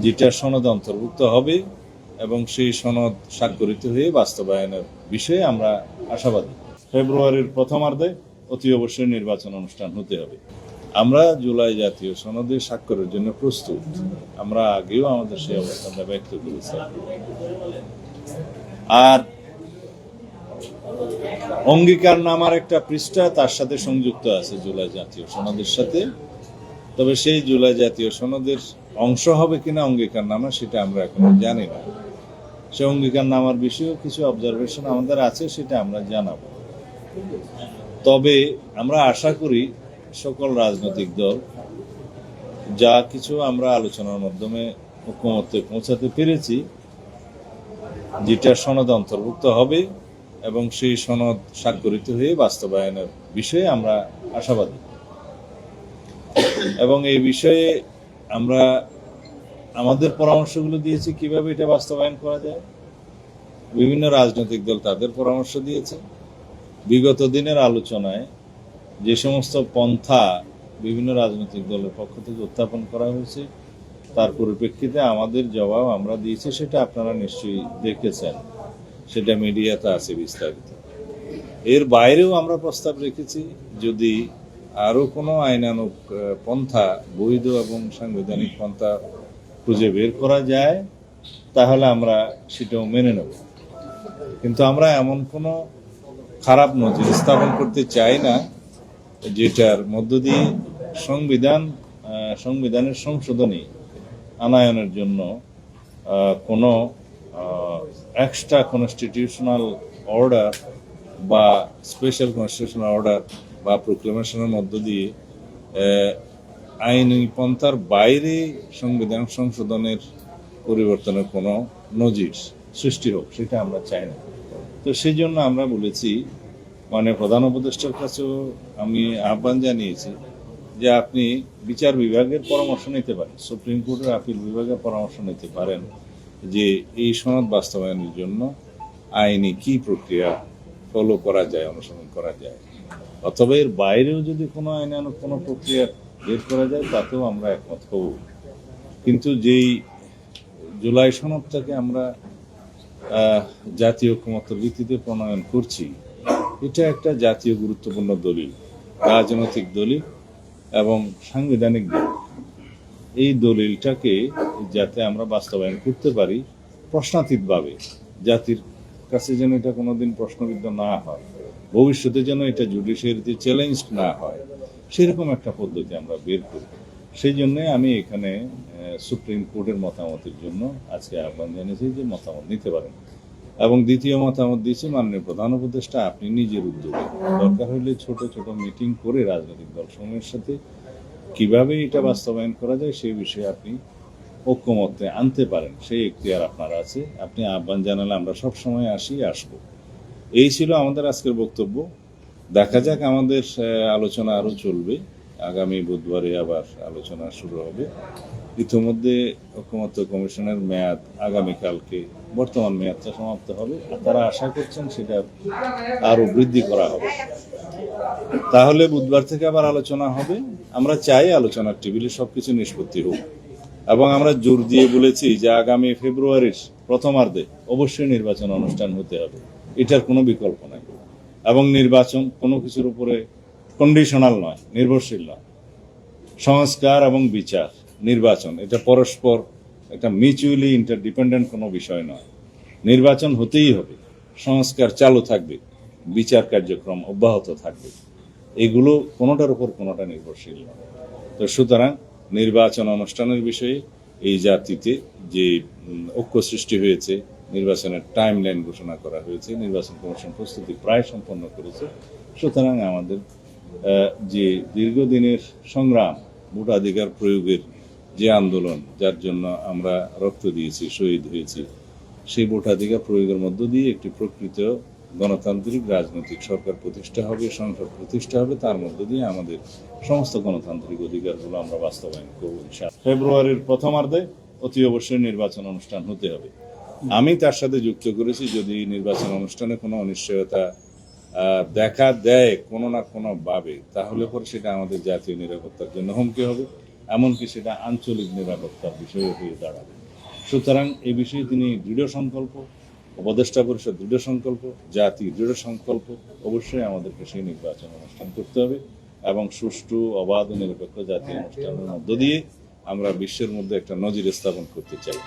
যেটা সনদে অন্তর্ভুক্ত হবে এবং সেই সনদ স্বাক্ষরিত হয়ে বাস্তবায়নের বিষয়ে আমরা আশাবাদী। ফেব্রুয়ারির প্রথমার্ধে অতি অবশ্যই নির্বাচন অনুষ্ঠান হতে হবে। আমরা জুলাই জাতীয় সনদে স্বাক্ষরের জন্য প্রস্তুত। আমরা আগেও আমাদের সেই অবস্থানটা ব্যক্ত করেছি। আর অঙ্গীকারনামার একটা পৃষ্ঠা তার সাথে সংযুক্ত আছে জুলাই জাতীয় সনদের সাথে। তবে সেই জুলাই জাতীয় সনদের অংশ হবে কিনা অঙ্গীকারনামা সেটা আমরা এখনো জানি না। সে অঙ্গীকারনামার বিষয়েও কিছু অবজারভেশন আমাদের আছে, সেটা আমরা জানাবো। তবে আমরা আশা করি সকল রাজনৈতিক দল যা কিছু আমরা আলোচনার মাধ্যমে ঐকমত্যে পৌঁছাতে পেরেছি, যেটা সনদে অন্তর্ভুক্ত হবে এবং সেই সনদ স্বাক্ষরিত হয়ে বাস্তবায়নের বিষয়ে আমরা আশাবাদী। এবং এই বিষয়ে আমরা আমাদের পরামর্শগুলো দিয়েছি কিভাবে এটা বাস্তবায়ন করা যায়। বিভিন্ন রাজনৈতিক দল তাদের পরামর্শ দিয়েছে। বিগত দিনের আলোচনায় যে সমস্ত পন্থা বিভিন্ন রাজনৈতিক দলের পক্ষ থেকে উত্থাপন করা হয়েছে তার পরিপ্রেক্ষিতে আমাদের জবাব আমরা দিয়েছি, সেটা আপনারা নিশ্চয়ই দেখেছেন, সেটা মিডিয়াতে আছে বিস্তারিত। এর বাইরেও আমরা প্রস্তাব রেখেছি, যদি আরও কোনো আইনানুগ পন্থা, বৈধ এবং সাংবিধানিক পন্থা খুঁজে বের করা যায় তাহলে আমরা সেটাও মেনে নেব। কিন্তু আমরা এমন কোনো খারাপ নজির স্থাপন করতে চাই না যেটার মধ্য দিয়ে সংবিধানের সংশোধনী আনয়নের জন্য কোনো এক্সট্রা কনস্টিটিউশনাল অর্ডার বা স্পেশাল কনস্টিটিউশনাল অর্ডার বা প্রোক্লেমেশনের মধ্য দিয়ে আইনি পন্থার বাইরে সংবিধান সংশোধনের পরিবর্তনের কোনো নজির সৃষ্টি হোক, সেটা আমরা চাই না। তো সেই জন্য আমরা বলেছি, মানে প্রধান উপদেষ্টার কাছেও আমি আহ্বান জানিয়েছি যে আপনি বিচার বিভাগের পরামর্শ নিতে পারেন, সুপ্রিম কোর্টের আপিল বিভাগের পরামর্শ নিতে পারেন যে এই সনদ বাস্তবায়নের জন্য আইনি কি প্রক্রিয়া ফলো করা যায়, অনুসরণ করা যায়। অথবা এর বাইরেও যদি কোনো আইনানুগ কোনো প্রক্রিয়া বের করা যায় তাতেও আমরা একমত হব। কিন্তু যেই জুলাই সনদটাকে আমরা জাতীয় ঐকমত্যের ভিত্তিতে প্রণয়ন করছি, এটা একটা জাতীয় গুরুত্বপূর্ণ দলিল, রাজনৈতিক দলিল এবং সাংবিধানিক দলিল। এই দলিলটাকে যাতে আমরা বাস্তবায়ন করতে পারি প্রশ্নাতীতভাবে, জাতির কাছে যেন এটা কোনোদিন প্রশ্নবিদ্ধ না হয়, ভবিষ্যতে যেন এটা জুডিশিয়ারিতে চ্যালেঞ্জ না হয়, সেরকম একটা পদ্ধতি আমরা বের করি। সেই জন্যে আমি এখানে সুপ্রিম কোর্টের মতামতের জন্য আজকে আহ্বান জানিয়েছি যে মতামত নিতে পারেন। এবং দ্বিতীয় মতামত দিয়েছি মাননীয় প্রধান উপদেষ্টা আপনি নিজের উদ্যোগে দরকার হলে ছোট ছোট মিটিং করে রাজনৈতিক দলসমূহের সাথে কিভাবে এটা বাস্তবায়ন করা যায় সেই বিষয়ে আপনি ঐকমত্যে আনতে পারেন, সেই এখতিয়ার আপনার আছে। আপনি আহ্বান জানালে আমরা সব সময় আসবো। এই ছিল আমাদের আজকের বক্তব্য। দেখা যাক, আমাদের আলোচনা আরও চলবে। আগামী বুধবারে আবার আলোচনা শুরু হবে। ইতিমধ্যে ঐকমত্য কমিশনের মেয়াদ আগামীকালকে, বর্তমান মেয়াদটা সমাপ্ত হবে। তারা আশা করছেন সেটা আরও বৃদ্ধি করা হবে। তাহলে বুধবার থেকে আবার আলোচনা হবে। আমরা চাই আলোচনার টেবিলে সবকিছু নিষ্পত্তি হোক এবং আমরা জোর দিয়ে বলেছি যে আগামী ফেব্রুয়ারির প্রথমার্ধে অবশ্যই নির্বাচন অনুষ্ঠান হতে হবে, এটার কোনো বিকল্প নাই। এবং নির্বাচন কোনো কিছুর উপরে কন্ডিশনাল নয়, নির্ভরশীল নয়। সংস্কার এবং বিচার, নির্বাচন এটা পরস্পর একটা মিউচুয়ালি ইন্টারডিপেন্ডেন্ট কোনো বিষয় নয়। নির্বাচন হতেই হবে, সংস্কার চালু থাকবে, বিচার কার্যক্রম অব্যাহত থাকবে। এগুলো কোনোটার উপর কোনোটা নির্ভরশীল নয়। তো সুতরাং নির্বাচন অনুষ্ঠানের বিষয়ে এই জাতিতে যে ঐক্য সৃষ্টি হয়েছে, নির্বাচনের টাইম লাইন ঘোষণা করা হয়েছে, নির্বাচন কমিশন প্রস্তুতি প্রায় সম্পন্ন করেছে। সুতরাং আমাদের যে দীর্ঘদিনের সংগ্রাম, ভোটাধিকার প্রয়োগের যে আন্দোলন, যার জন্য আমরা রক্ত দিয়েছি, শহীদ হয়েছি, সেই ভোটাধিকার প্রয়োগের মধ্য দিয়ে একটি প্রকৃত গণতান্ত্রিক রাজনৈতিক সরকার প্রতিষ্ঠা হবে, সংসদ প্রতিষ্ঠা হবে। তার মধ্য দিয়ে আমাদের সমস্ত গণতান্ত্রিক অধিকারগুলো আমরা বাস্তবায়ন করব ইনশাআল্লাহ। ফেব্রুয়ারির প্রথমার্ধে অতি অবশ্যই নির্বাচন অনুষ্ঠান হতে হবে। আমি তার সাথে যুক্ত করেছি, যদি নির্বাচন অনুষ্ঠানে কোনো অনিশ্চয়তা দেখা দেয় কোনো না কোনো ভাবে, তাহলে পরে সেটা আমাদের জাতীয় নিরাপত্তার জন্য হুমকি হবে এমনকি সেটা আঞ্চলিক নিরাপত্তার বিষয় হয়ে দাঁড়াবে। সুতরাং এই বিষয়ে তিনি দৃঢ় সংকল্প, উপদেষ্টা পরিষদ দৃঢ় সংকল্প, জাতি দৃঢ় সংকল্প। অবশ্যই আমাদেরকে সেই নির্বাচন অনুষ্ঠান করতে হবে এবং সুষ্ঠু, অবাধ ও নিরপেক্ষ জাতীয় অনুষ্ঠানের মধ্য দিয়ে আমরা বিশ্বের মধ্যে একটা নজির স্থাপন করতে চাই।